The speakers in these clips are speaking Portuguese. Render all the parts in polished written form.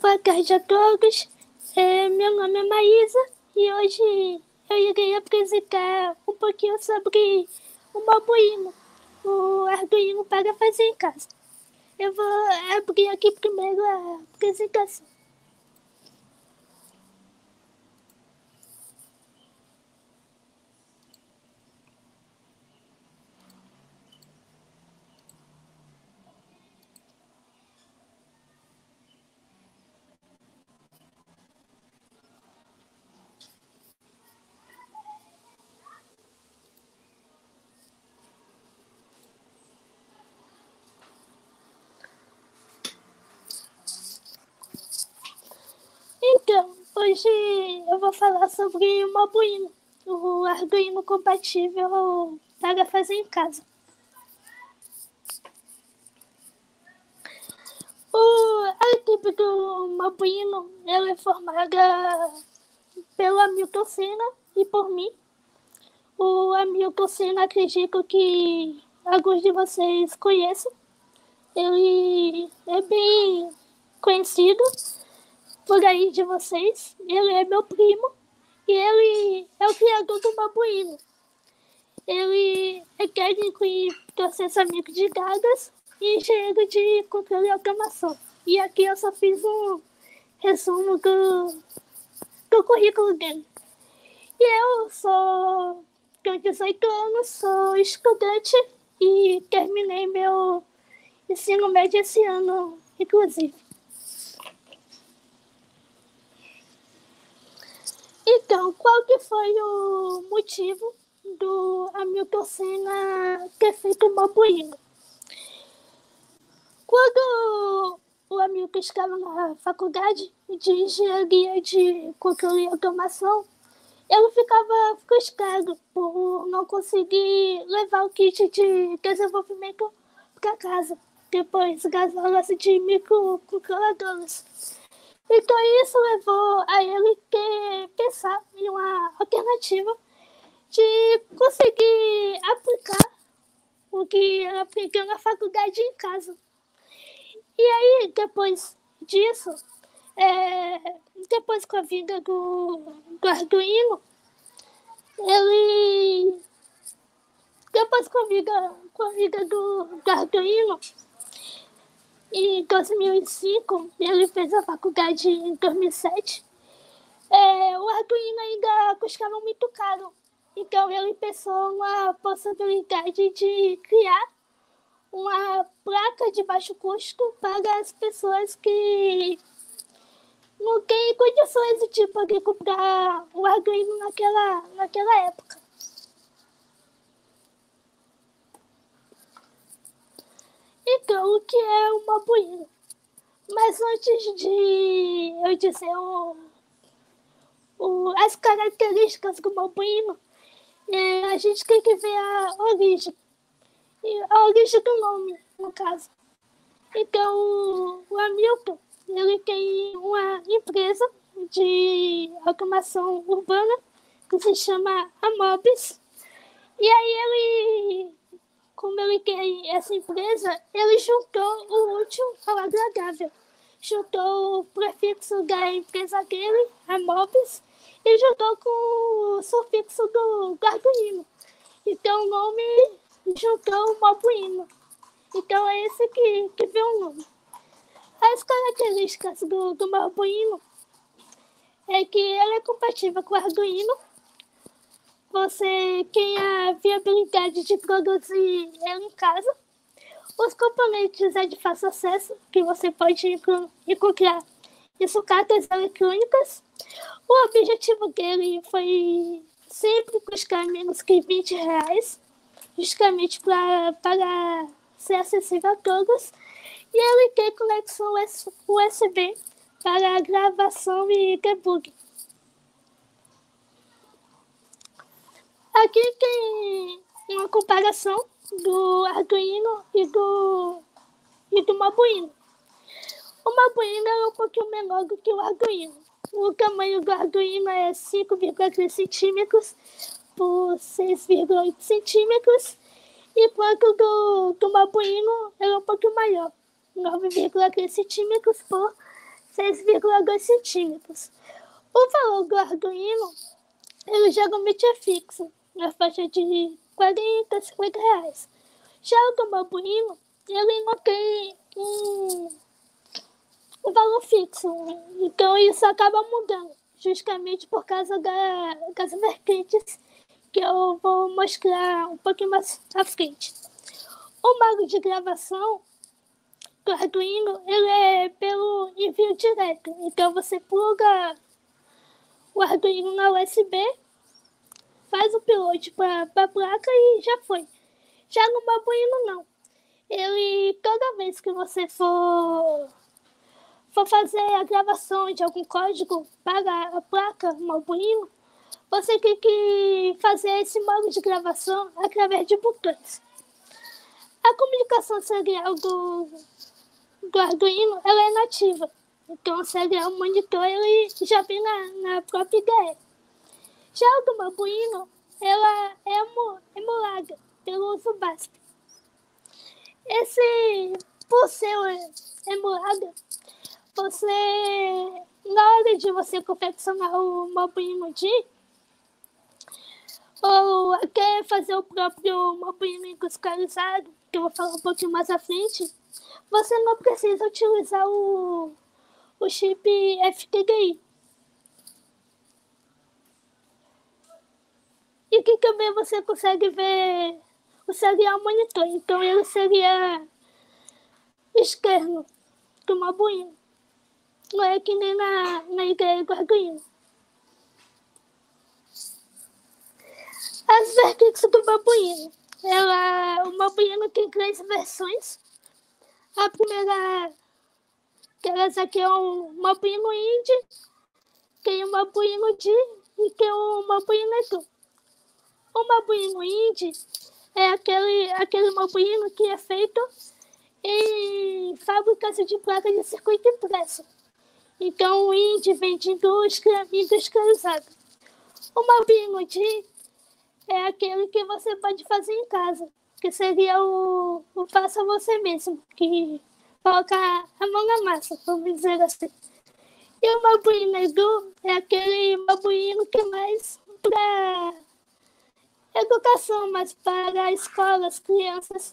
Boa tarde a todos. Meu nome é Maísa e hoje eu irei apresentar um pouquinho sobre o Mobuíno, o Arduino para fazer em casa. Eu vou abrir aqui primeiro a apresentação. Então, hoje eu vou falar sobre o Mobuíno, o Arduino compatível para fazer em casa. A equipe do Mobuíno ela é formada pelo Hamilton Senna e por mim. O Hamilton Senna, acredito que alguns de vocês conheçam. Ele é bem conhecido por aí de vocês. Ele é meu primo e ele é o criador do Mobuíno. Ele é técnico em processamento de dados e engenheiro de controle e automação. E aqui eu só fiz um resumo do currículo dele. E eu tenho 18 anos, sou estudante e terminei meu ensino médio esse ano, inclusive. Então, qual que foi o motivo do Hamilton Senna ter feito o Mobuíno? Quando o Hamilton estava na faculdade de engenharia de controle e automação, ele ficava frustrado por não conseguir levar o kit de desenvolvimento para casa, depois das aulas de microcontroladores. Então isso levou a ele pensar em uma alternativa de conseguir aplicar o que ele aprendeu na faculdade em casa. E aí, depois disso, depois com a vinda do Arduino, ele depois com a vida do Arduino, em 2005, ele fez a faculdade em 2007, o Arduino ainda custava muito caro. Então ele pensou na possibilidade de criar uma placa de baixo custo para as pessoas que não têm condições de poder comprar o Arduino naquela época. Então, o que é o Mobuíno? Mas antes de eu dizer as características do Mobuíno, a gente tem que ver a origem do nome, no caso. Então, o Hamilton, ele tem uma empresa de automação urbana que se chama Amobis. E aí como ele tem essa empresa, ele juntou o útil ao agradável. Juntou o prefixo da empresa dele, Amobis, e juntou com o sufixo do Arduino. Então o nome juntou o Mobuíno. Então é esse que vê o nome. As características do Mobuíno é que ele é compatível com o Arduino. Você tem a viabilidade de produzir ele em casa. Os componentes é de fácil acesso, que você pode encontrar em sucatas eletrônicas. O objetivo dele foi sempre custar menos que R$20, justamente para ser acessível a todos. E ele tem conexão USB para gravação e debug. Aqui tem uma comparação do Arduino e do Mobuíno. O Mobuíno é um pouquinho menor do que o Arduino. O tamanho do Arduino é 5,3 centímetros por 6,8 centímetros, enquanto do Mobuíno é um pouquinho maior, 9,3 centímetros por 6,2 centímetros. O valor do Arduino, ele geralmente é fixo, na faixa de 40 a 50 reais. Já o do Arduino, ele não tem um valor fixo, então isso acaba mudando, justamente por causa das vertentes que eu vou mostrar um pouquinho mais à frente. O modo de gravação do Arduino, ele é pelo envio direto. Então você pluga o Arduino na USB, faz o upload para a placa e já foi. Já no Arduino não. Ele, toda vez que você for fazer a gravação de algum código para a placa no Arduino, você tem que fazer esse modo de gravação através de botões. A comunicação serial do Arduino, ela é nativa. Então, o serial monitor, ele já vem na própria IDE. Já o do Arduino, ela é emulada pelo uso básico. Por ser emulada, na hora de você confeccionar o Arduino D, ou quer fazer o próprio Arduino industrializado, que eu vou falar um pouquinho mais à frente, você não precisa utilizar o chip FTDI. E que também você consegue ver o serial monitor. Então ele seria externo do Arduino. Não é que nem na ideia do Arduino. As vertentes do Arduino. O Arduino tem 3 versões. A primeira delas aqui é o Arduino Indie, tem o Arduino D e tem o Arduino Edu. O Arduino Indie é aquele Arduino que é feito em fábricas de placas de circuito impresso. Então o Indie vem de indústria industrializada. O Arduino D é aquele que você pode fazer em casa, que seria o faça você mesmo, que coloca a mão na massa, vamos dizer assim. E o Arduino Edu é aquele Arduino que é mais para educação, mas para escolas, crianças,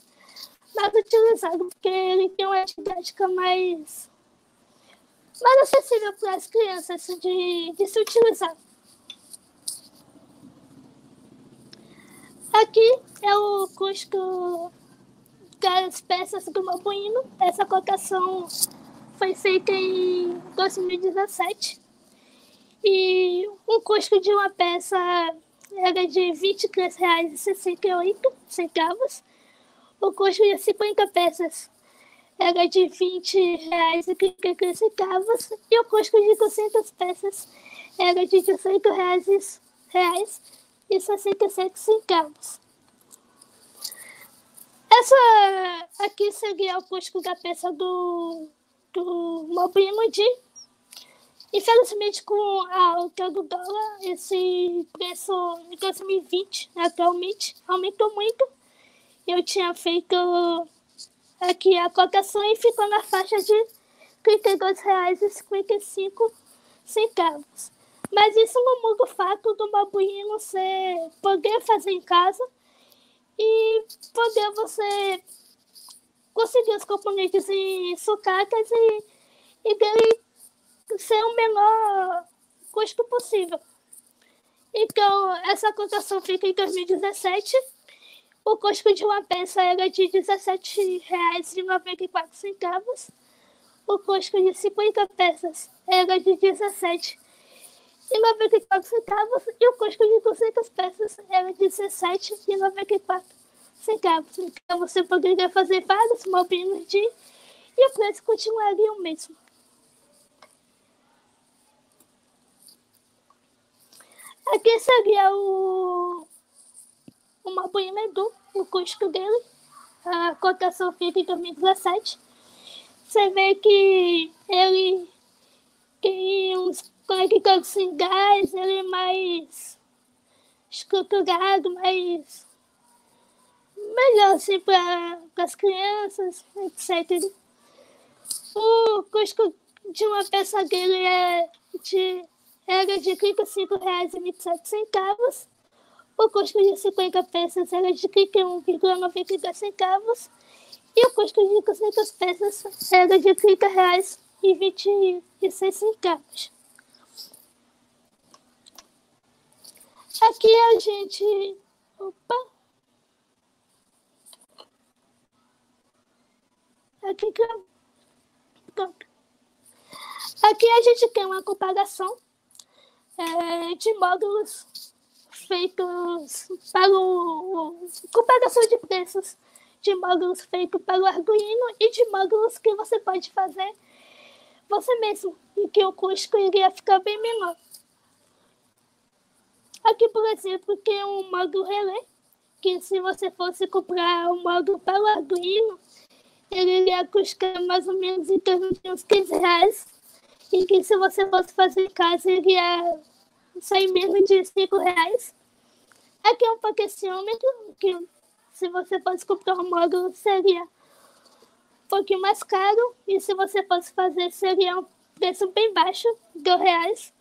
mais utilizado, porque ele tem uma didática mais acessível para as crianças de se utilizar. Aqui é o custo das peças do Arduino. Essa cotação foi feita em 2017 e o custo de uma peça era de R$ 23,68. O custo de 50 peças era de R$ 20,33 e o custo de 200 peças era de R$ 18,67. Essa aqui seria o custo da peça do Arduino D. Infelizmente, com a alta do dólar, esse preço em 2020, atualmente, aumentou muito. Eu tinha feito aqui a cotação e ficou na faixa de R$ 32,55. Mas isso não muda o fato do Arduino você poder fazer em casa e poder você conseguir os componentes em sucatas e dele ser o menor custo possível. Então, essa cotação fica em 2017. O custo de uma peça era de R$ 17,94. O custo de 50 peças era de R$ 17,94. E o custo de 200 peças era de R$ 17,94. Então, você poderia fazer vários Arduinos D e o preço continuaria o mesmo. Aqui seria o Arduino Edu, o custo dele. A cotação fica em 2017. Você vê que ele tem uns conectores sem gás, ele é mais estruturado, mais melhor assim para as crianças, etc. O custo de uma peça dele era de R$ 35,27. O custo de 50 peças era de R$ 31,92. E o custo de 200 peças era de R$ 30,26. Aqui a gente... Opa! Aqui a gente tem uma comparação de módulos feitos para comparação de preços de módulos feitos para o Arduino e de módulos que você pode fazer você mesmo e que o custo iria ficar bem menor. Aqui, por exemplo, tem um módulo relé, que se você fosse comprar um módulo para o Arduino, ele iria custar mais ou menos em torno de uns R$ 15. E que se você fosse fazer em casa, iria sair menos de R$ 5. Aqui é um potenciômetro, que se você fosse comprar um módulo, seria um pouquinho mais caro. E se você fosse fazer, seria um preço bem baixo, R$ 2.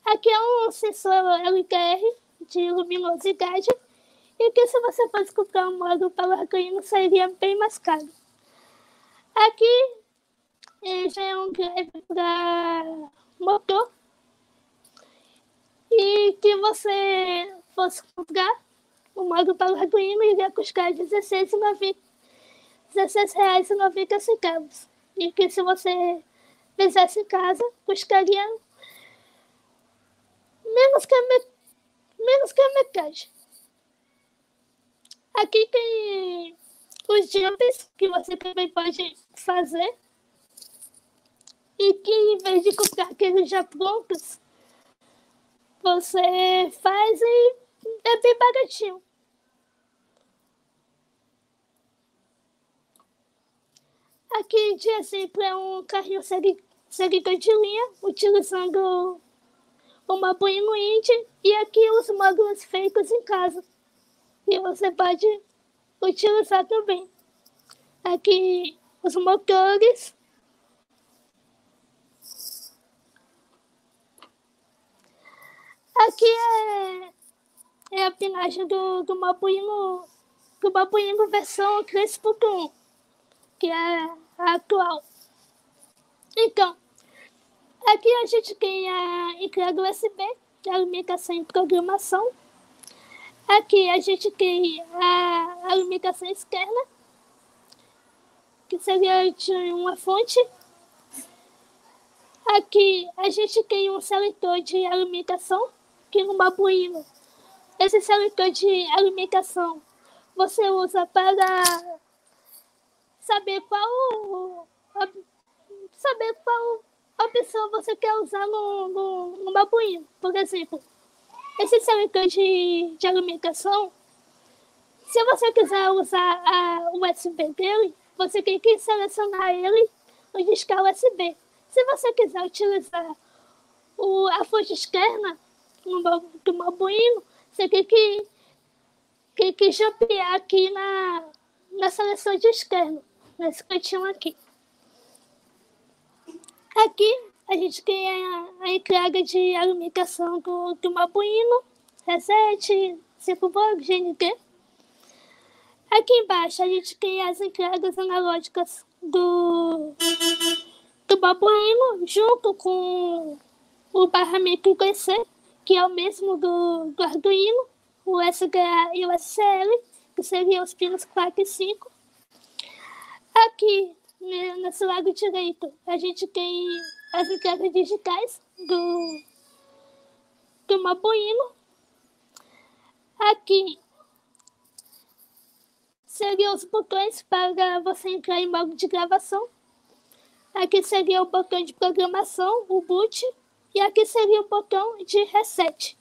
Aqui é um sensor LDR de luminosidade. E que se você fosse comprar um módulo para o Arduino, sairia bem mais caro. Aqui já é um drive para motor. E que você fosse comprar o módulo para o Arduino, iria custar R$ 16,90. E que se você fizesse em casa, custaria menos que a metade. Aqui tem os jumps que você também pode fazer. E que em vez de comprar aqueles já prontos, você faz e é bem baratinho. Aqui, de exemplo, é um carrinho seguidor de linha, utilizando uma Arduino Indie, e aqui os módulos feitos em casa. E você pode utilizar também. Aqui os motores. Aqui é a pinagem do Arduino versão 3.1, que é a atual. Então, aqui a gente tem a entrada USB, a alimentação e programação. Aqui a gente tem a alimentação externa, que seria de uma fonte. Aqui a gente tem um seletor de alimentação, que no Arduino, esse seletor de alimentação você usa para saber qual opção você quer usar no Arduino. Por exemplo, esse seletor de alimentação, se você quiser usar o USB dele, você tem que selecionar ele no disco USB. Se você quiser utilizar a fonte externa do Arduino, você tem que jumpear aqui na seleção de externo, nesse cantinho aqui. Aqui a gente tem a entrada de alimentação do Arduino, reset, 5 volts, GND. Aqui embaixo a gente tem as entradas analógicas do Arduino, junto com o barramento IC, que é o mesmo do Arduino, o SDA e o SCL, que seriam os pinos 4 e 5. Aqui, nesse lado direito, a gente tem as entradas digitais do Arduino. Aqui seriam os botões para você entrar em modo de gravação. Aqui seria o botão de programação, o boot, e aqui seria o botão de reset.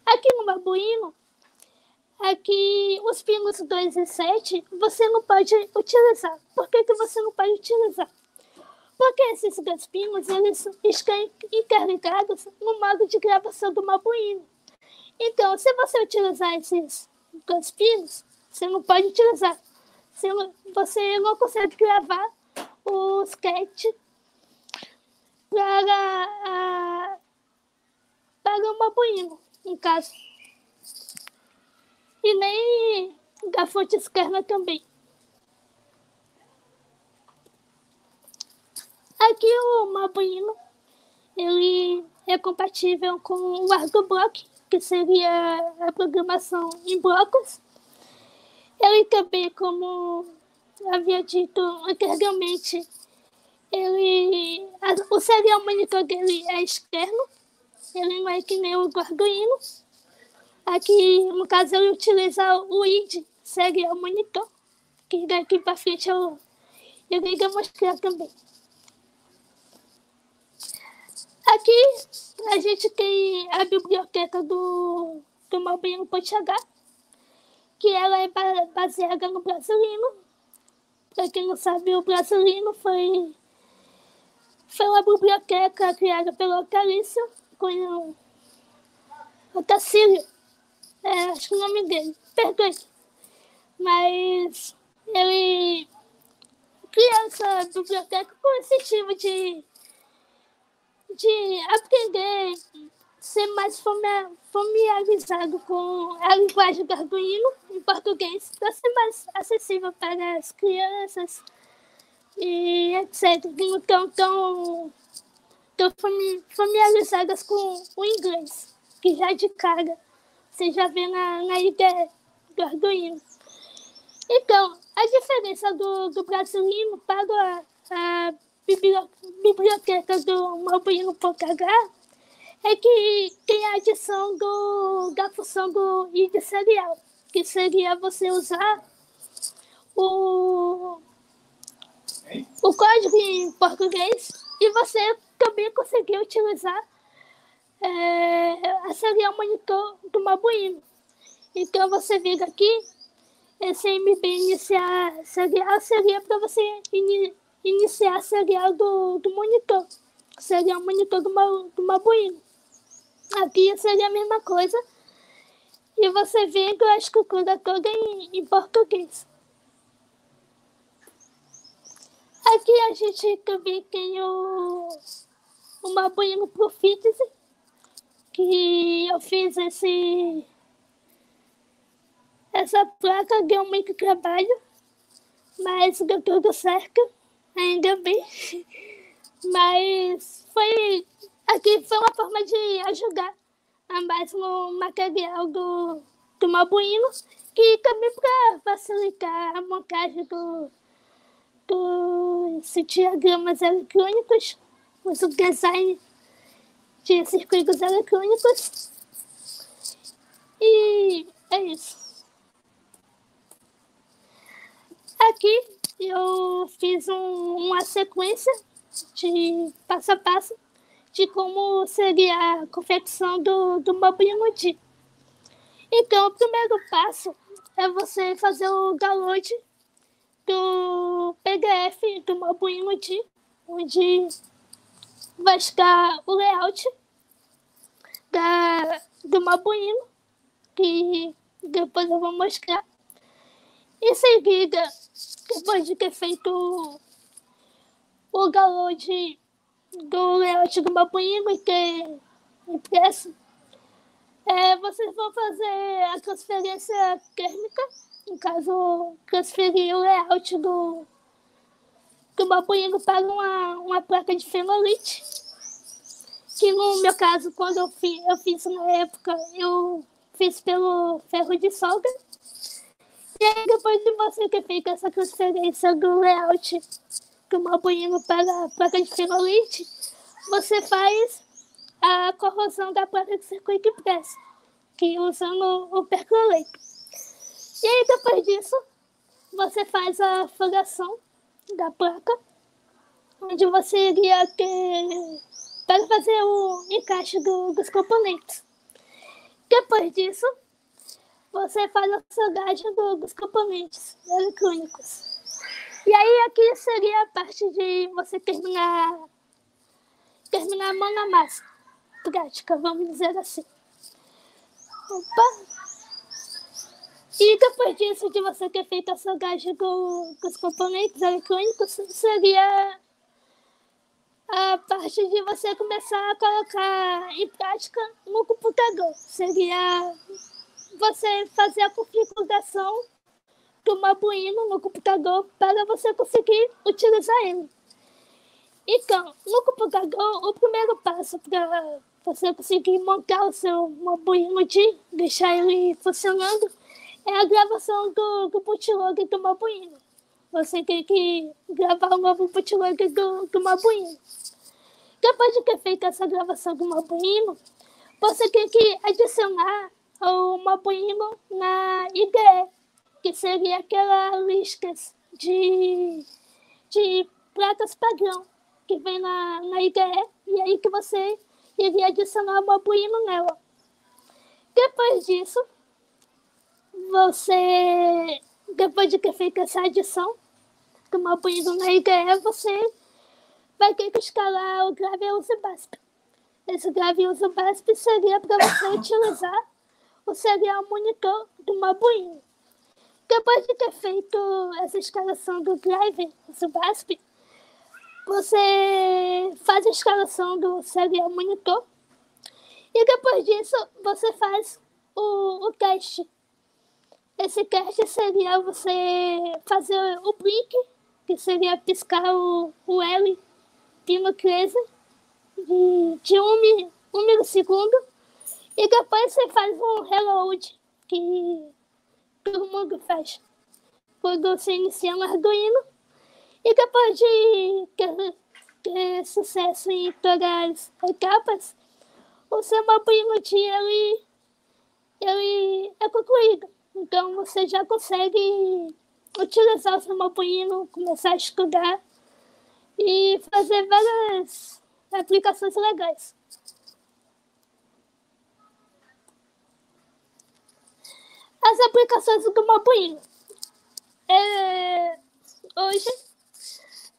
Aqui no Arduino, aqui os pinos 2 e 7 você não pode utilizar. Por que você não pode utilizar? Porque esses dois pinos eles estão interligados no modo de gravação do Arduino. Então, se você utilizar esses dois pinos, você não pode utilizar. Você não consegue gravar o sketch para o Mobuinho, no caso. E nem da fonte externa também. Aqui o Mobuinho, ele é compatível com o ArduBlock, que seria a programação em blocos. Ele também, como havia dito anteriormente, o serial monitor dele é externo, ele não é que nem o do Arduino. Aqui, no caso, ele utiliza o ID serial monitor, que daqui para frente eu irei mostrar também. Aqui a gente tem a biblioteca do Mobuinho PontH, que ela é baseada no Brasilino. Para quem não sabe, o Brasilino foi uma biblioteca criada pelo Otacílio, com o Otacílio, acho que é o nome dele, perdoe. Mas ele criou essa biblioteca com o incentivo de aprender, ser mais familiarizado com a linguagem do Arduino em português, para ser mais acessível para as crianças e etc. Então, estão familiarizadas com o inglês, que já de cara você já vê na ideia do Arduino. Então, a diferença do Brasilino para a biblioteca do Mobuinho.h é que tem a adição da função do ID serial, que seria você usar o código em português e você também conseguir utilizar a serial monitor do Mobuinho. Então, você vê aqui, esse MB iniciar serial seria para você iniciar serial do monitor. Seria o monitor do Mobuinho. Aqui seria a mesma coisa. E você vê a estrutura toda em português. Aqui a gente também tem o Mobuinho Proficiency, que eu fiz essa placa, deu muito trabalho, mas deu tudo certo, ainda bem. Mas aqui foi uma forma de ajudar a mais no material do Mobuinho, que também para facilitar a montagem dos diagramas eletrônicos, o design de circuitos eletrônicos. E é isso. Aqui eu fiz uma sequência de passo a passo de como seria a confecção do Mobuinho D. Então, o primeiro passo é você fazer o download do PDF do Mobuinho D, onde vai estar o layout do Mobuinho, que depois eu vou mostrar. Em seguida, depois de ter feito o download do layout do Mobuinho e ter impresso, vocês vão fazer a transferência térmica, no caso, transferir o layout do Mobuinho para uma placa de fenolite, que no meu caso, quando eu fiz na época, eu fiz pelo ferro de solda. E aí, depois de você ter feito essa transferência do layout do Mobuinho para a placa de fenolite, você faz a corrosão da placa de circuito impresso, que usando o percolator. E aí, depois disso, você faz a furação da placa, onde você iria ter para fazer o encaixe dos componentes. Depois disso, você faz a soldagem dos componentes eletrônicos. E aí aqui seria a parte de você terminar a mão na massa prática, vamos dizer assim. Opa! E depois disso, de você ter feito a soldagem dos componentes eletrônicos, seria a parte de você começar a colocar em prática no computador. Seria você fazer a configuração do Arduino no computador para você conseguir utilizar ele. Então, no computador, o primeiro passo para você conseguir montar o seu Arduino de deixar ele funcionando é a gravação do bootloader do Arduino. Você tem que gravar um novo bootloader do Arduino. Depois de ter feito essa gravação do Arduino, você tem que adicionar o Arduino na IDE, que seria aquela lista de placas padrão que vem na IDE, e aí que você iria adicionar o Arduino nela. Depois disso, depois de ter feito essa adição do Arduino na IDE, você vai ter que instalar o GraveUse Basp. Esse GraveUse Basp seria para você utilizar o serial monitor do Arduino. Depois de ter feito essa instalação do GraveUse Basp, você faz a instalação do serial monitor e depois disso você faz o teste. Esse teste seria você fazer o blink, que seria piscar o L pino 13 de 1 milissegundo, e depois você faz um reload, que todo mundo faz quando você inicia um Arduino, e depois de ter sucesso em todas as etapas, o seu Arduino ele é concluído. Então você já consegue utilizar o seu Arduino, começar a estudar e fazer várias aplicações legais. As aplicações do Arduino. Hoje,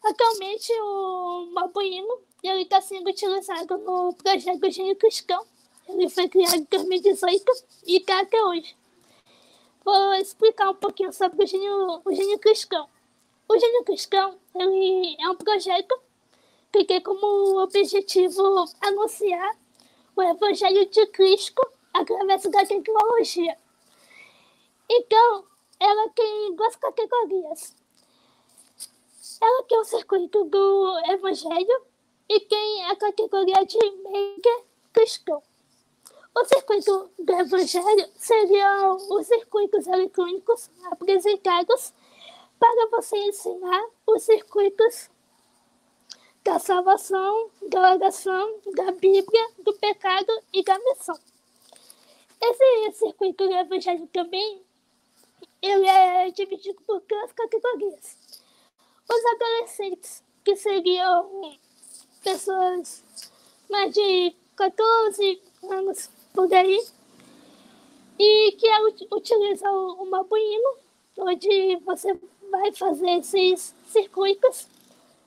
atualmente, o Arduino está sendo utilizado no projeto Gênio Cristão. Ele foi criado em 2018 e está até hoje. Vou explicar um pouquinho sobre o Gênio Cristão. O Gênio Cristão ele é um projeto que tem como objetivo anunciar o Evangelho de Cristo através da tecnologia. Então, ela tem duas categorias. Ela tem o circuito do Evangelho e tem a categoria de Maker Cristão. O circuito do Evangelho seriam os circuitos eletrônicos apresentados para você ensinar os circuitos da salvação, da oração, da Bíblia, do pecado e da missão. Esse circuito do Evangelho também ele é dividido por duas categorias. Os adolescentes, que seriam pessoas mais de 14 anos por aí, e que utilizam o Arduino, onde você vai fazer esses circuitos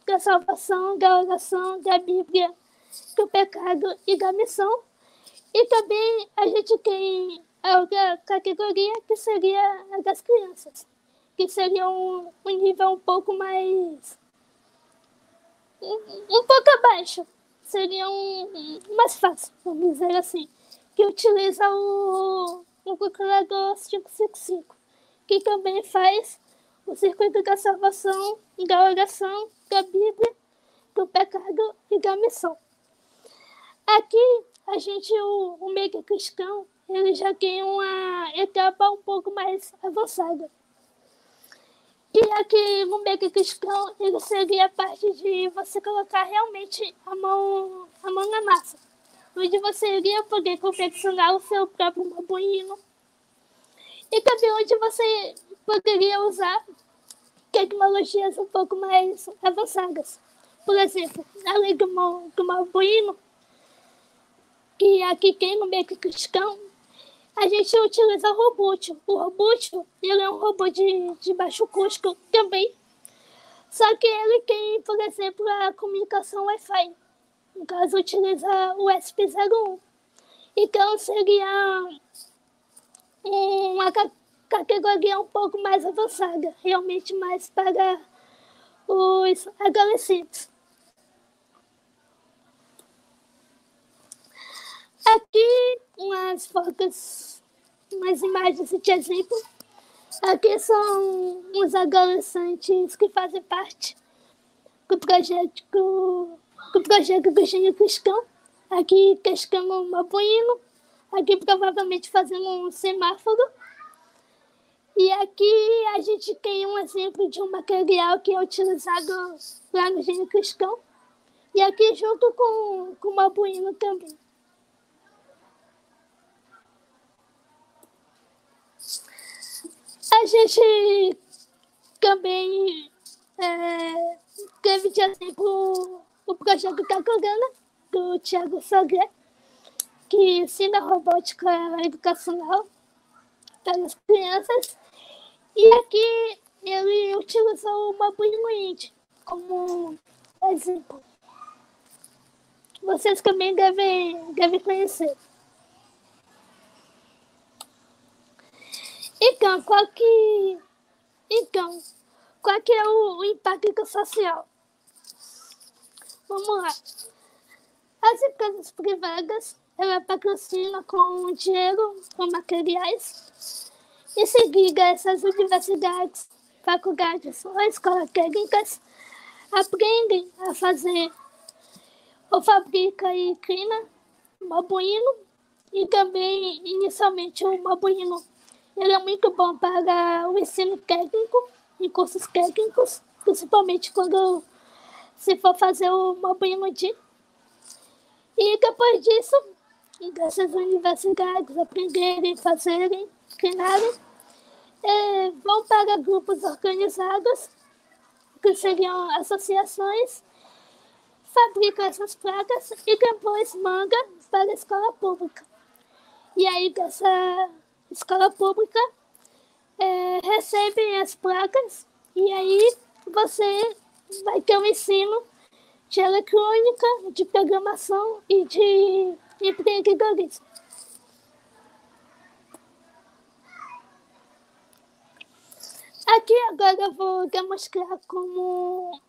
da salvação, da oração, da Bíblia, do pecado e da missão. E também a gente tem a outra categoria, que seria a das crianças, que seria um nível um pouco mais... um pouco abaixo. Seria mais fácil, vamos dizer assim, que utiliza o calculador 555, que também faz o circuito da salvação, da oração, da Bíblia, do pecado e da missão. Aqui, o Maker Cristão, ele já tem uma etapa um pouco mais avançada. E aqui no Maker Cristão, ele seria a parte de você colocar realmente a mão na massa, onde você iria poder confeccionar o seu próprio Arduino. E também onde você poderia usar tecnologias um pouco mais avançadas. Por exemplo, além do Arduino, que aqui tem no Maker Cristão, a gente utiliza o Robot. O Robot ele é um robô de baixo custo também, só que ele tem, por exemplo, a comunicação Wi-Fi. No caso, utiliza o ESP01. Então, seria uma categoria um pouco mais avançada, realmente mais para os adolescentes. Aqui umas fotos, umas imagens de exemplo. Aqui são uns adolescentes que fazem parte do projeto Coxinha Cristão. Aqui cascando um babuíno. Aqui provavelmente fazendo um semáforo. E aqui a gente tem um exemplo de um material que é utilizado lá no Gênio Cristão. E aqui junto com o babuíno também. A gente também teve de exemplo o projeto Tacorana, do Thiago Sogré, que ensina robótica educacional para as crianças. E aqui ele utilizou o babuíno índio como exemplo. Vocês também devem conhecer. Então, qual que é o impacto social? Vamos lá. As empresas privadas, ela patrocina com dinheiro, com materiais. Em seguida, essas universidades, faculdades ou escolas técnicas aprendem a fazer ou fabrica e cria babuíno. E também, inicialmente, o babuíno ele é muito bom para o ensino técnico, em cursos técnicos, principalmente quando se for fazer o babuíno de. E depois disso, dessas universidades aprenderem, fazerem, treinarem, vão para grupos organizados, que seriam associações, fabricam essas placas e depois mandam para a escola pública. E aí, dessa escola pública, recebem as placas e aí você vai ter um ensino de eletrônica, de programação e de empreendedorismo. Aqui agora eu vou demonstrar como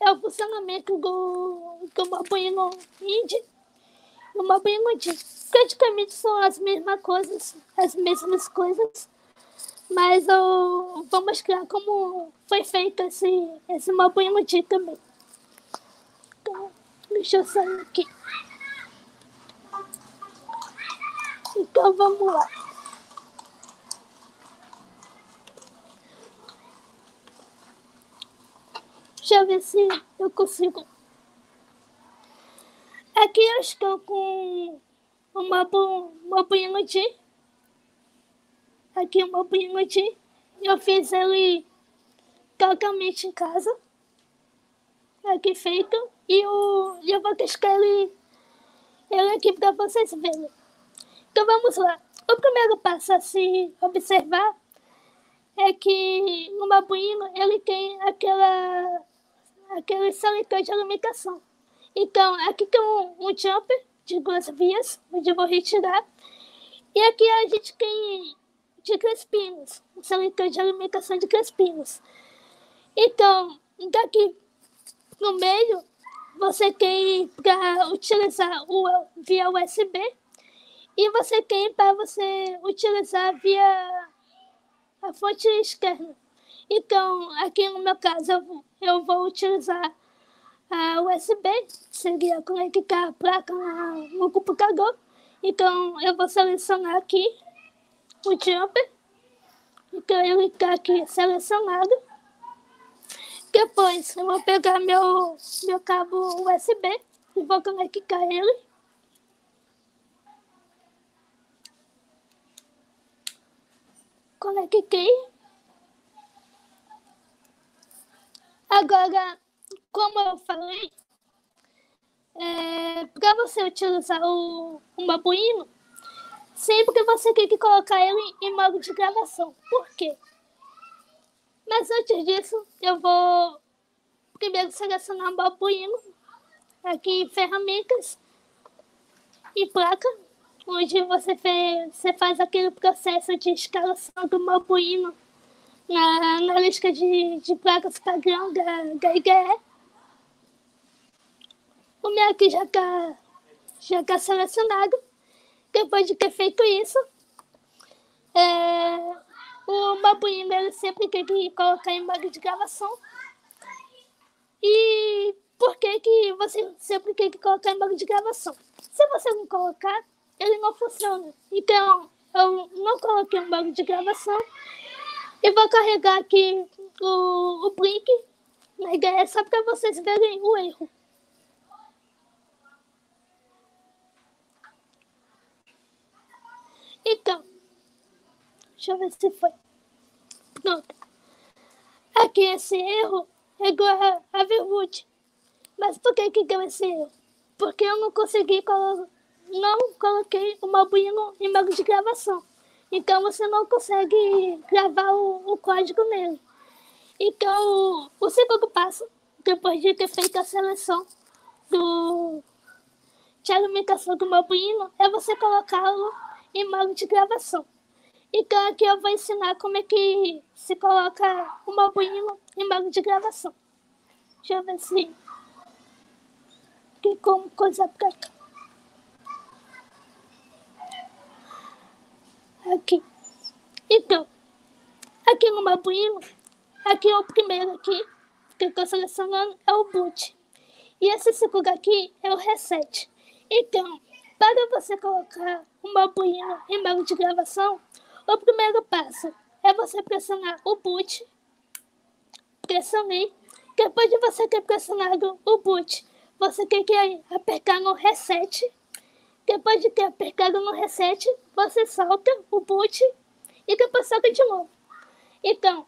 é o funcionamento do babuíno indie e o babuíno indie. Praticamente são as mesmas coisas, mas eu vou mostrar como foi feito esse babuíno indie também. Então, deixa eu sair aqui. Então vamos lá. Deixa eu ver se eu consigo. Aqui eu estou com uma babuíno de. Aqui um babuíno de. Eu fiz ele totalmente em casa. Aqui feito. E eu vou testar ele aqui para vocês verem. Então vamos lá. O primeiro passo a se observar é que no babuíno ele tem aquele seletor de alimentação. Então, aqui tem um jumper de 2 vias, onde eu vou retirar. E aqui a gente tem de crespinos, um seletor de alimentação de crespinos. Então, daqui no meio, você tem para utilizar via USB e você tem para você utilizar via a fonte externa. Então, aqui no meu caso, eu vou utilizar a USB, seria conectar a placa no computador. Então, eu vou selecionar aqui o jumper. Então, ele está aqui selecionado. Depois, eu vou pegar meu cabo USB e vou conectar ele. Conectei. Agora, como eu falei, para você utilizar o babuíno, sempre você tem que colocar ele em modo de gravação. Por quê? Mas antes disso, eu vou primeiro selecionar um babuíno, aqui em ferramentas e placa, onde você faz aquele processo de instalação do babuíno na lista de placas padrão da IDE. O meu aqui já está já está selecionado. Depois de ter feito isso, o babuíno ele sempre tem que colocar em modo de gravação. E por que você sempre tem que colocar em modo de gravação? Se você não colocar, ele não funciona. Então, eu não coloquei em modo de gravação e vou carregar aqui o Blink. A ideia é só para vocês verem o erro. Então, deixa eu ver se foi. Pronto. Aqui esse erro é igual a Verwood. Mas por que deu esse erro? Porque eu não consegui não coloquei o babuíno em modo de gravação. Então você não consegue gravar o código nele. Então o segundo passo, depois de ter feito a seleção de alimentação do babuíno, é você colocá-lo em modo de gravação. Então aqui eu vou ensinar como é que se coloca o babuíno em modo de gravação. Deixa eu ver se tem como coisa pra cá. Aqui. Então, aqui no babuíno, aqui é o primeiro aqui, que eu estou selecionando, é o boot. E esse segundo aqui é o reset. Então, para você colocar um babuíno em modo de gravação, o primeiro passo é você pressionar o boot. Pressionei. Depois de você ter pressionado o boot, você tem que apertar no reset. Depois de ter apertado no reset, você solta o boot e depois solta de novo. Então,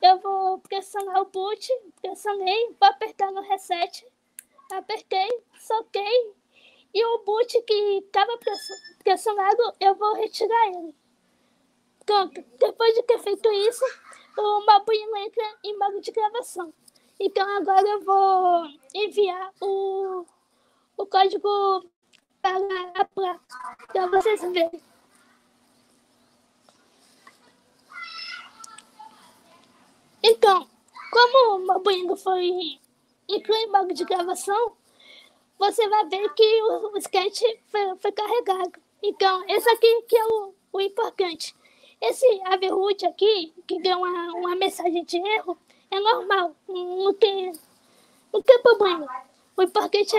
eu vou pressionar o boot, pressionei, vou apertar no reset, apertei, soltei, e o boot que estava pressionado, eu vou retirar ele. Pronto, depois de ter feito isso, o babuíno entra em modo de gravação. Então agora eu vou enviar o código para a placa, para vocês verem. Então, como o babuíno entrou em modo de gravação, você vai ver que o sketch foi carregado. Então, esse aqui que é o importante. Esse Averroot aqui, que deu uma mensagem de erro, é normal, não tem problema. O importante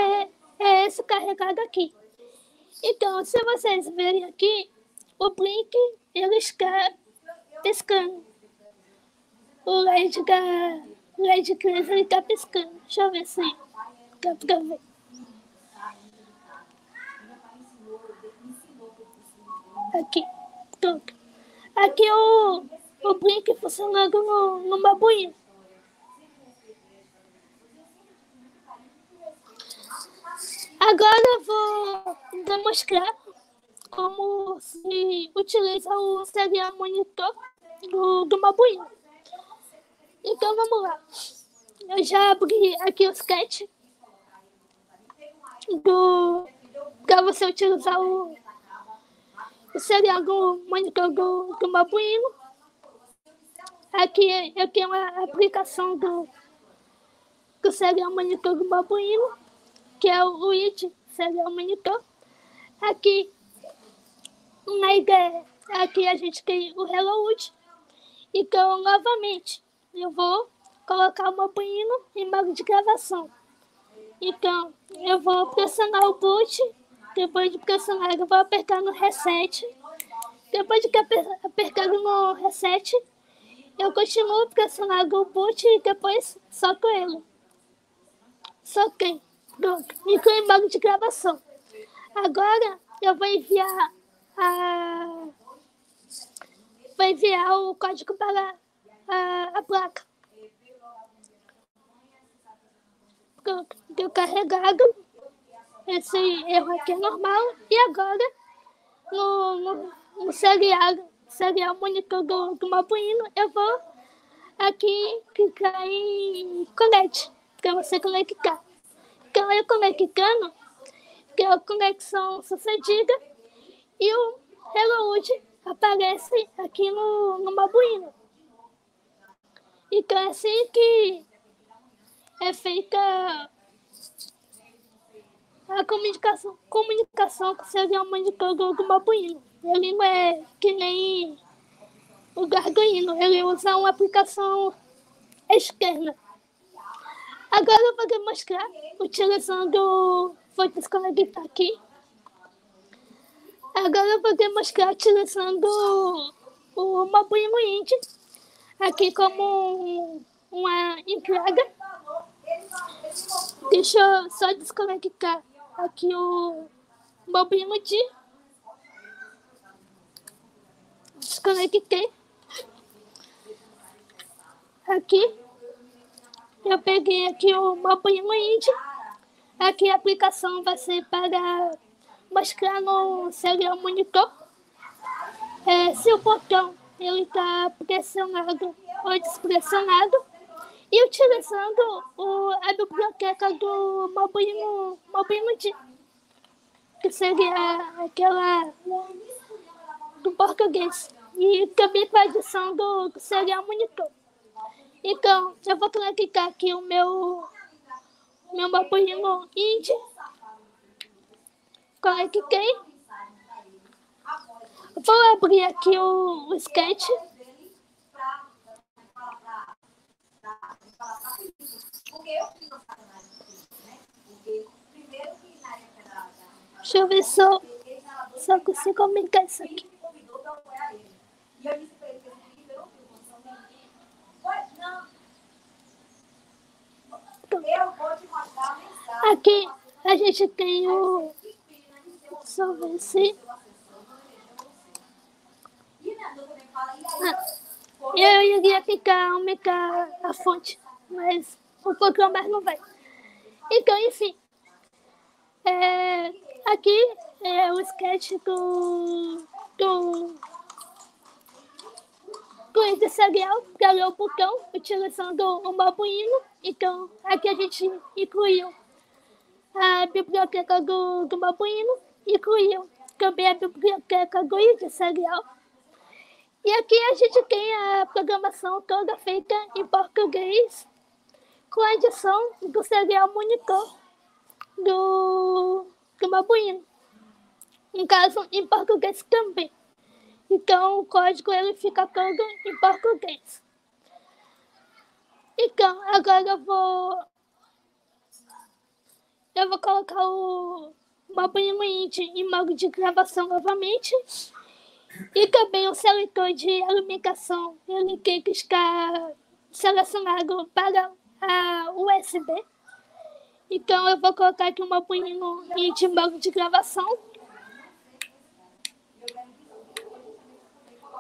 é esse carregado aqui. Então, se vocês verem aqui, o Blink, ele está piscando. O LED Crazy, ele está piscando. Deixa eu ver se dá pra ver. Aqui, pronto. Aqui o Blink funcionando no babuíno. Agora eu vou demonstrar como se utiliza o serial monitor do babuíno. Então vamos lá. Eu já abri aqui o sketch para você utilizar o serial do monitor do babuíno. Aqui é uma aplicação do serial monitor do babuíno, que é o ID serial monitor. Aqui na ideia, aqui a gente tem o Hellowood. Então, novamente, eu vou colocar o babuíno em modo de gravação. Então, eu vou pressionar o boot. Depois de pressionar, eu vou apertar no reset. Depois de apertar no reset, eu continuo pressionando o boot e depois solto ele. Soltei. Pronto. Ficou em modo de gravação. Agora, eu vou enviar o código para a placa. Pronto, deu carregado. Esse erro aqui é normal. E agora, no serial monitor do babuíno, eu vou aqui clicar em Connect, para você conectar. Então, eu conectando, que é a conexão sucedida, e o Hellowood aparece aqui no babuíno. Então, é assim que é feita a comunicação com o serial monitor do babuíno. Ele não é que nem o gargoíno, ele usa uma aplicação externa. Agora eu vou demonstrar utilizando. Vou desconectar aqui. Agora eu vou demonstrar utilizando o babuíno Indy aqui como uma entrada. Deixa eu só desconectar aqui o babuíno de. Desconectei. Aqui. Eu peguei aqui o babuíno Indy. Aqui a aplicação vai ser para mostrar no serial monitor se o botão ele está pressionado ou despressionado. E utilizando a biblioteca do babuíno D, que seria aquela do português. E também com a adição do serial monitor. Então, eu vou conectar aqui o meu babuíno Indy. Conectei. Vou abrir aqui o sketch. Deixa eu ver se eu consigo aumentar isso aqui. Aqui a gente tem o. Deixa eu ver se. Eu iria aumentar a fonte, mas um pouquinho mais não vai. Então, enfim. Aqui é o sketch do índice serial, que é o botão, utilizando o babuíno. Então, aqui a gente incluiu a biblioteca do babuíno, incluiu também a biblioteca do índice serial. E aqui a gente tem a programação toda feita em português, com a adição do serial monitor do babuíno. No caso, em português também. Então, o código ele fica todo em português. Então, agora eu vou colocar o babuíno Indy em modo de gravação novamente. E também o seletor de alimentação, ele tem que estar selecionado para a USB. Então, eu vou colocar aqui um babuíno em modo de gravação.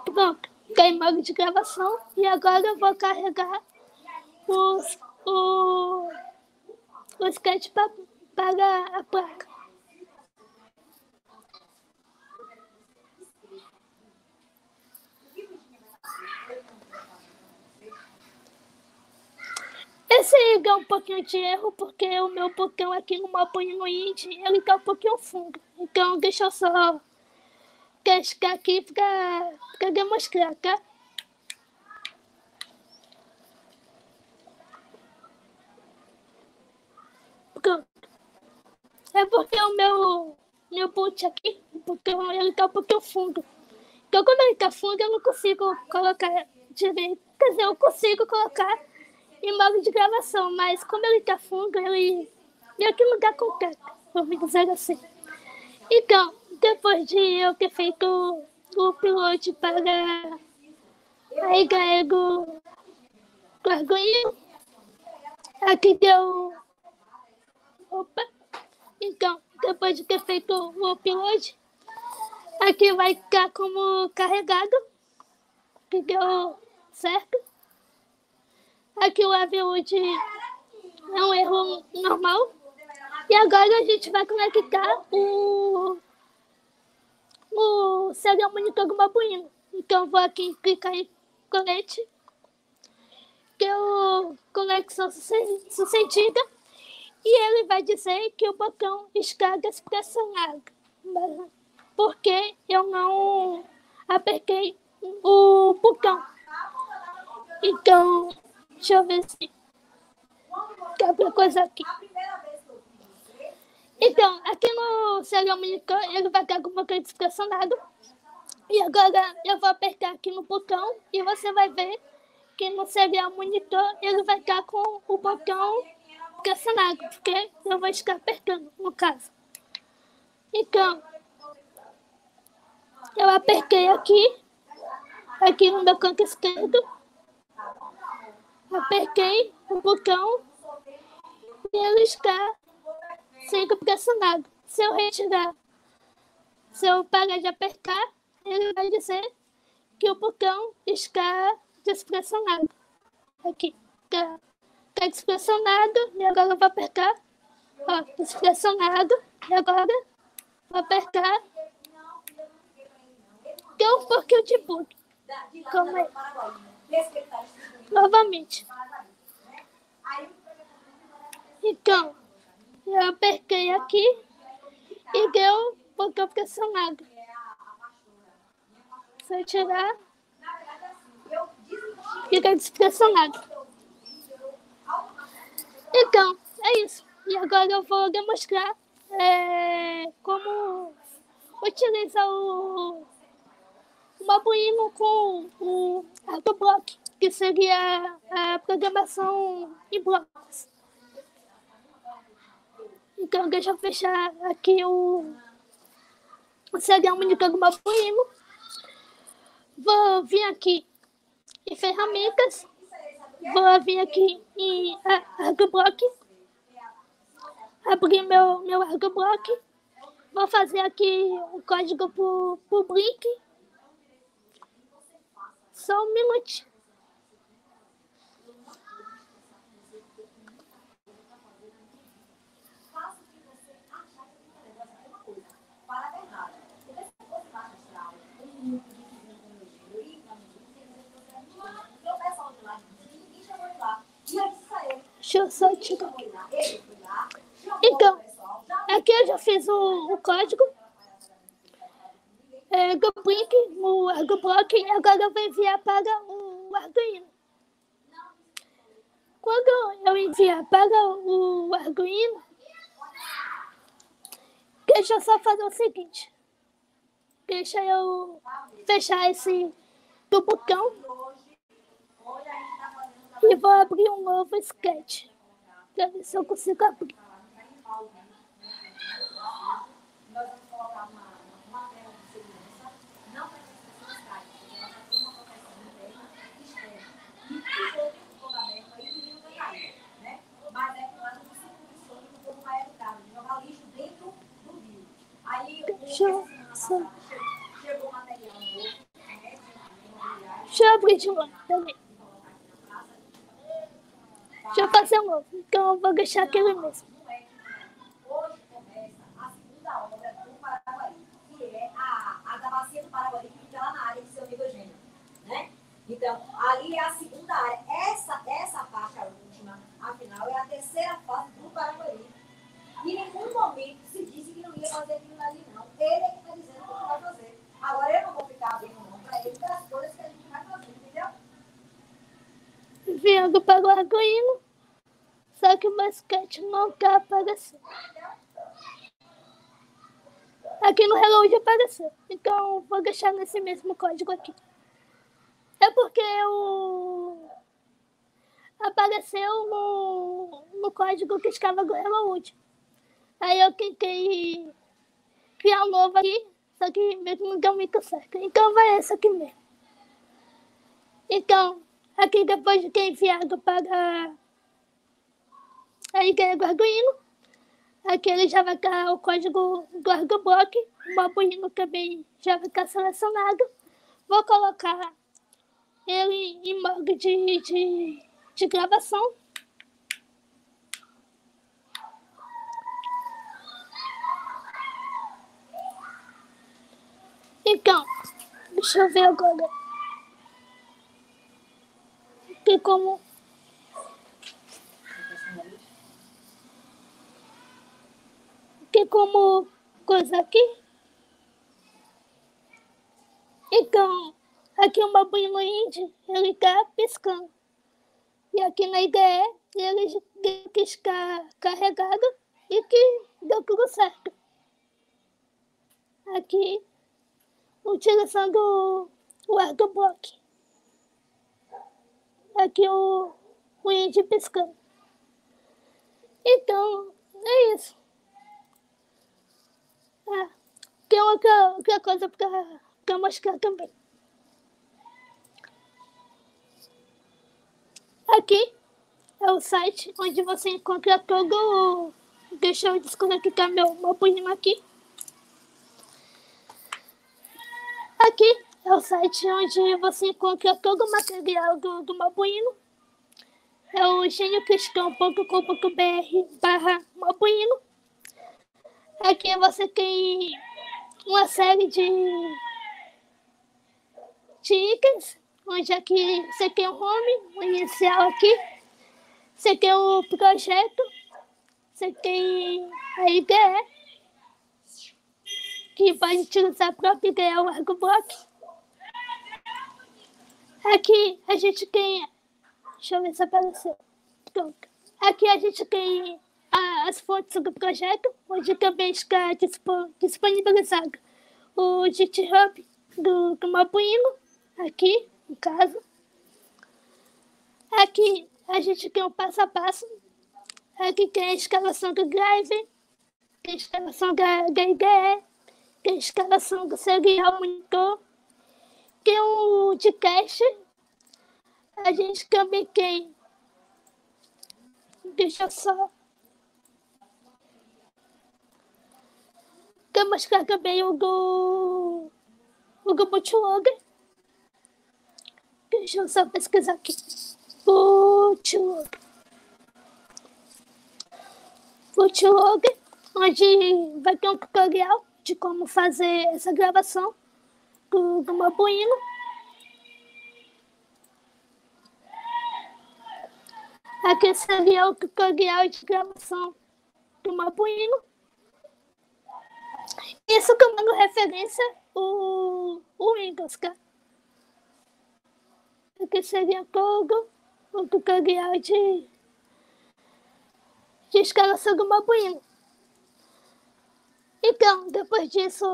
Pronto, tem modo de gravação. E agora eu vou carregar o sketch para a placa. Esse aí dá um pouquinho de erro, porque o meu botão aqui no babuíno Indy, ele tá um pouquinho fundo. Então, deixa eu só testar aqui para demonstrar, tá? Pronto. É porque o meu boot aqui, porque ele tá um pouquinho fundo. Então, quando ele tá fundo, eu não consigo colocar direito. Quer dizer, eu consigo colocar em modo de gravação, mas como ele tá fundo, ele meio que não dá contato, vamos dizer assim. Então, depois de eu ter feito o upload para a IGE do Gargoinho, aqui deu. Opa! Então, depois de ter feito o upload, aqui vai ficar como carregado, que deu certo. Aqui o upload é um erro normal. E agora a gente vai conectar o serial monitor do babuíno. Então eu vou aqui clicar em Connect, que é o conexão sucedida, e ele vai dizer que o botão está despressionado, porque eu não apertei o botão. Então, deixa eu ver se tem alguma coisa aqui. Então, aqui no serial monitor, ele vai estar com o botão pressionado. E agora eu vou apertar aqui no botão e você vai ver que no serial monitor ele vai estar com o botão pressionado, porque eu vou estar apertando, no caso. Então, eu apertei aqui no meu canto esquerdo, apertei o botão e ele está sendo pressionado. Se eu retirar, se eu parar de apertar, ele vai dizer que o botão está despressionado. Aqui, está despressionado e agora eu vou apertar. Ó, despressionado e agora vou apertar. Deu um pouquinho de bug. Calma aí. Novamente. Então, eu apertei aqui e deu um botão pressionado. Se eu tirar, fica despressionado. Então, é isso. E agora eu vou demonstrar como utilizar o Arduino com o Autoblock, que seria a programação em blocos. Então, deixa eu fechar aqui o serial monitor do Arduino. Vou vir aqui em ferramentas. Vou vir aqui em Arduino. Abrir meu Arduino. Vou fazer aqui o código pro Blink. Só um minutinho. Deixa eu só tirar aqui. Então, aqui eu já fiz o código do Blink no Arduino e agora eu vou enviar para o Arduino. Quando eu enviar para o Arduino, deixa eu só fazer o seguinte. Deixa eu fechar esse do botão e vou abrir um novo sketch para ver se eu consigo abrir. Deixa eu abrir de novo também. Deixa eu fazer um novo. Então eu vou deixar aquele mesmo. Hoje começa a segunda obra do Paraguai, que é a da bacia do Paraguai, que fica lá na área de Seu Amigo Eugênio, né? Então, ali é a segunda área. Essa parte, a última, afinal, é a terceira fase do Paraguai. E em nenhum momento se disse que não ia fazer aquilo ali, não. Ele é que está dizendo que não vai fazer. Agora, eu não vou ficar abrindo mão para ele das coisas que a gente vai fazer, entendeu? Vindo para o Arduino, só que o meu sketch não está aparecendo. Aqui no relógio apareceu. Então, vou deixar nesse mesmo código aqui. É porque apareceu no código que estava no relógio. Aí eu tentei criar um novo aqui, só que mesmo não deu muito certo. Então vai esse aqui mesmo. Então, aqui depois de ter enviado para a ideia do Arduino, aqui ele já vai estar o código do Arduino, o Arduino também já vai estar selecionado. Vou colocar ele em modo de gravação. Então, deixa eu ver agora. Tem como... coisa aqui. Então, aqui o Arduino Indie, ele está piscando. E aqui na IDE, ele está carregado. e que deu tudo certo. Aqui, utilizando o Artblock. Aqui o índio piscando. Então, é isso. Tem outra coisa pra mostrar também. Aqui é o site onde você encontra todo. Deixa eu desconectar meu punho aqui. Aqui é o site onde você encontra todo o material do Mabuíno. É o geniocristão.com.br/Mabuíno. Aqui você tem uma série de itens, onde aqui você tem o home, o inicial aqui. Você tem o projeto, você tem a IDE, que pode utilizar a própria IDE, o Artblock. Aqui a gente tem. Deixa eu ver se apareceu. Pronto. Aqui a gente tem as fontes do projeto, onde também está disponibilizado o GitHub do Mabuíno, aqui, no caso. Aqui a gente tem o passo a passo. Aqui tem a escalação do driver, tem a escalação da IDE, tem a escalação do serial monitor, tem o de cache. A gente também tem. Deixa eu só. Quer mostrar também o do Bootloader. Deixa eu só pesquisar aqui. Bootloader, onde vai ter um tutorial de como fazer essa gravação do Mabuíno. Aqui seria o tutorial de gravação do Mabuíno. Isso tomando referência o Windows, tá? Aqui seria todo o tutorial de escalação do Mabuíno. Então, depois disso,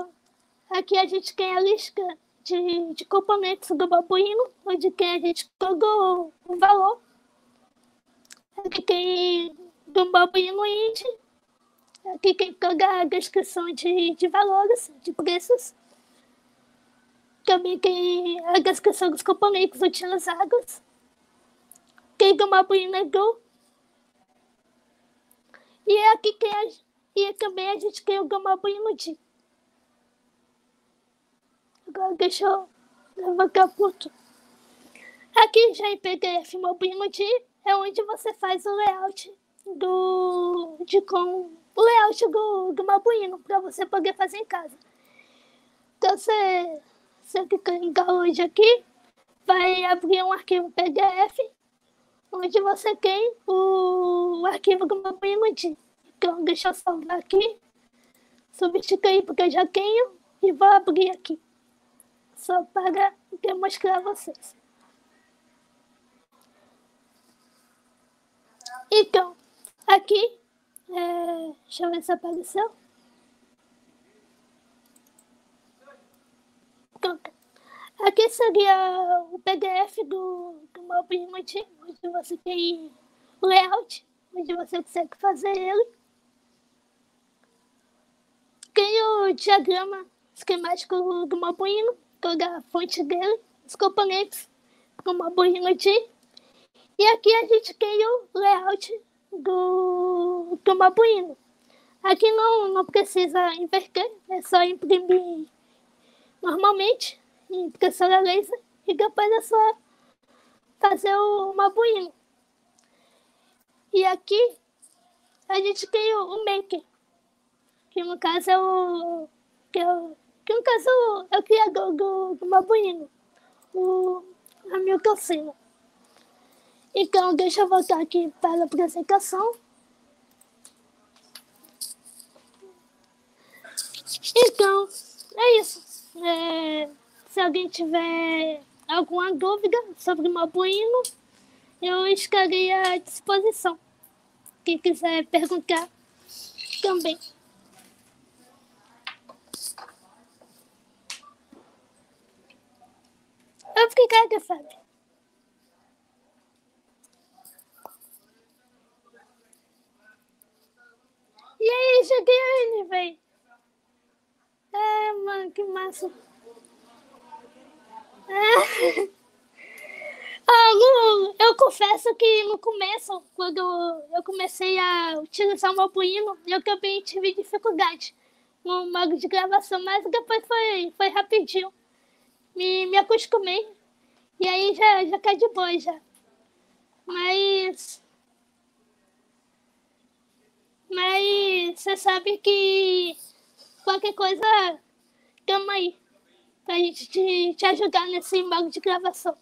aqui a gente tem a lista de componentes do Mabuíno, onde tem a gente todo o valor. Aqui tem do Mabuíno Indie. Aqui tem toda a descrição de valores, de preços. Também tem a descrição dos componentes utilizados. Tem do Mabuíno Edu. E aqui tem e também a gente tem o do Mabuíno D. Agora deixa eu levantar a foto. Aqui já em PDF Mabuíno D é onde você faz o layout o layout do Mabuíno para você poder fazer em casa. Então você clica em download aqui, vai abrir um arquivo PDF onde você tem o arquivo do Mabuíno D. Então deixa eu salvar aqui, substituir porque eu já tenho e vou abrir aqui só para demonstrar a vocês. Então, aqui, deixa eu ver se apareceu. Pronto. Aqui seria o PDF do Mabuíno D, onde você tem o layout, onde você consegue fazer ele. Tem o diagrama esquemático do Mabuíno, toda a fonte dele, os componentes do Mabuíno D. E aqui a gente tem o layout do Mabuíno. Aqui não precisa inverter, é só imprimir normalmente, em impressora laser, e depois é só fazer o Mabuíno. E aqui a gente tem o Maker, que no caso é o criador do Mabuíno, o Hamilton Senna. Então, deixa eu voltar aqui para a apresentação. Então, é isso. Se alguém tiver alguma dúvida sobre o Mabuíno, eu estarei à disposição. Quem quiser perguntar. também. Eu fiquei caga, sabe? E aí, cheguei ele, velho. É, mano, que massa. É. Eu confesso que no começo, quando eu comecei a utilizar o Mobuíno, eu também tive dificuldade no modo de gravação, mas depois foi rapidinho. Me acostumei. E aí já cai de boa já. Mas você sabe que qualquer coisa, tamo aí pra gente te ajudar nesse modo de gravação.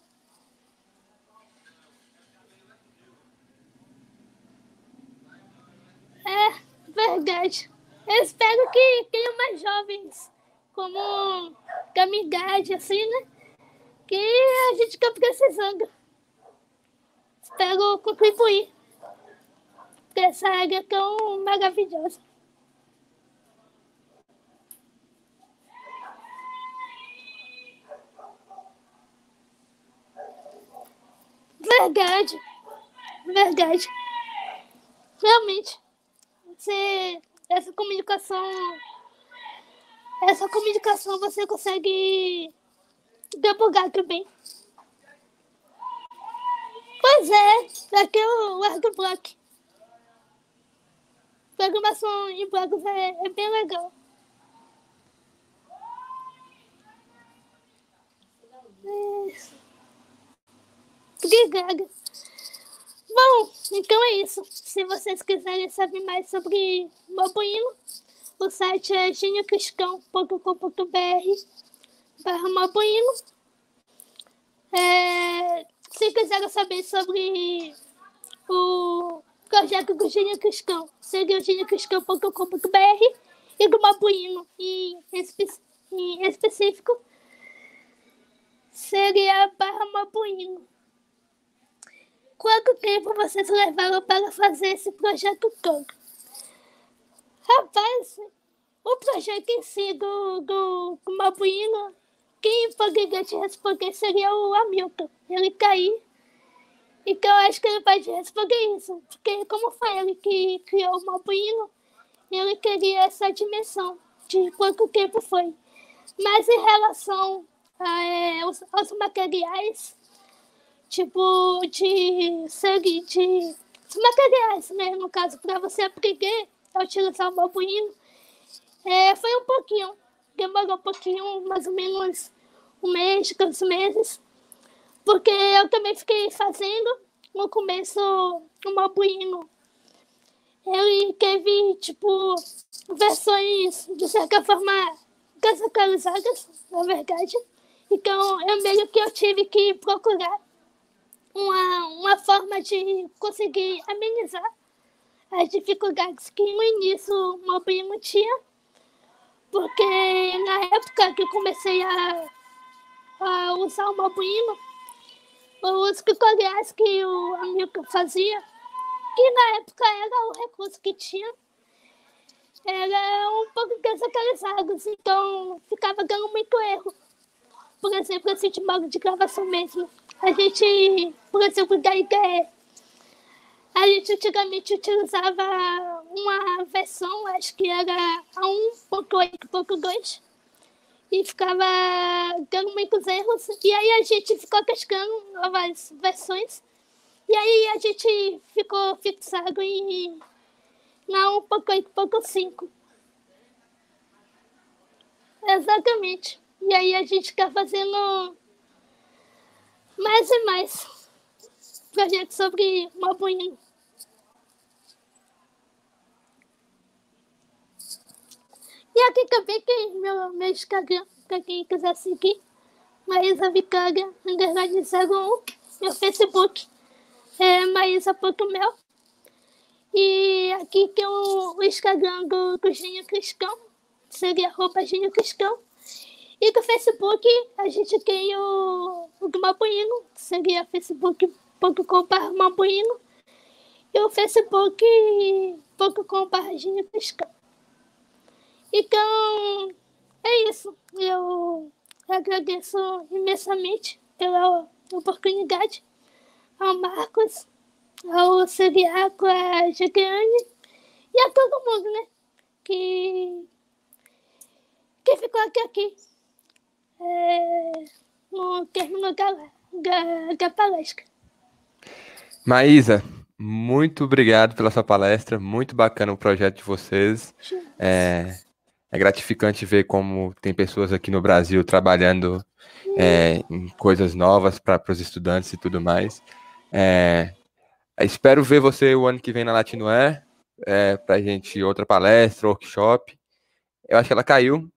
É verdade. Eu espero que tenha mais jovens como Kamigade, assim, né? Que a gente tá precisando. Espero contribuir para essa área tão maravilhosa. Verdade, verdade. Realmente, você, essa comunicação, você consegue debugar também. Pois é, aqui é o Artblock. Programação em blocos é bem legal. Obrigada. Bom, então é isso. Se vocês quiserem saber mais sobre Mobuíno, o site é geniocriscão.com.br/Mobuíno. Se quiserem saber sobre o projeto do Gênio Cristão, seria o geniocriscão.com.br, e do Mobuíno em específico seria /Mobuíno. Quanto tempo vocês levaram para fazer esse projeto todo? Rapaz, o projeto em si do Mobuíno, quem poderia te responder seria o Hamilton. Ele tá aí. Então eu acho que ele vai te responder isso. Porque como foi ele que criou o Mobuíno, ele queria essa dimensão de quanto tempo foi. Mas em relação aos materiais, tipo de sangue, de materiais, né? No caso, para você aprender a utilizar o Mobuíno, foi um pouquinho. Demorou um pouquinho, mais ou menos um mês, 2 meses. Porque eu também fiquei fazendo no começo o Mobuíno. Ele teve, tipo, versões de certa forma desatualizadas, na verdade. Então, eu tive que procurar uma forma de conseguir amenizar as dificuldades que no início o Mobuíno tinha, porque na época que eu comecei a usar o Mobuíno, os tutoriais que o amigo fazia, que na época era o recurso que tinha, era um pouco desatualizados, então ficava dando muito erro. Por exemplo, esse de modo de gravação mesmo. A gente, por exemplo, da ideia, a gente antigamente utilizava uma versão, acho que era a 1.8.2, e ficava dando muitos erros. E aí a gente ficou testando novas versões. E aí a gente ficou fixado na 1.8.5. Exatamente. E aí a gente está fazendo mais e mais projetos sobre Mobuíno. E aqui também tem meu Instagram, para quem quiser seguir, Maísa Vitória, _01, meu Facebook é maísa.mel. E aqui tem o Instagram do Gênio Cristão, seria @GênioCristão. E do Facebook a gente tem o do Mobuíno, seria facebook.com/Mobuíno. E o facebook.com/Mobuíno pouco com barragem pescar. Então, é isso. Eu agradeço imensamente pela oportunidade ao Marcos, ao Celiaco, a Gideane e a todo mundo, né? Que ficou aqui no término da palestra. Maísa, muito obrigado pela sua palestra, muito bacana o projeto de vocês. É gratificante ver como tem pessoas aqui no Brasil trabalhando em coisas novas para os estudantes e tudo mais. Espero ver você o ano que vem na Latinoé, para a gente outra palestra, workshop. Eu acho que ela caiu.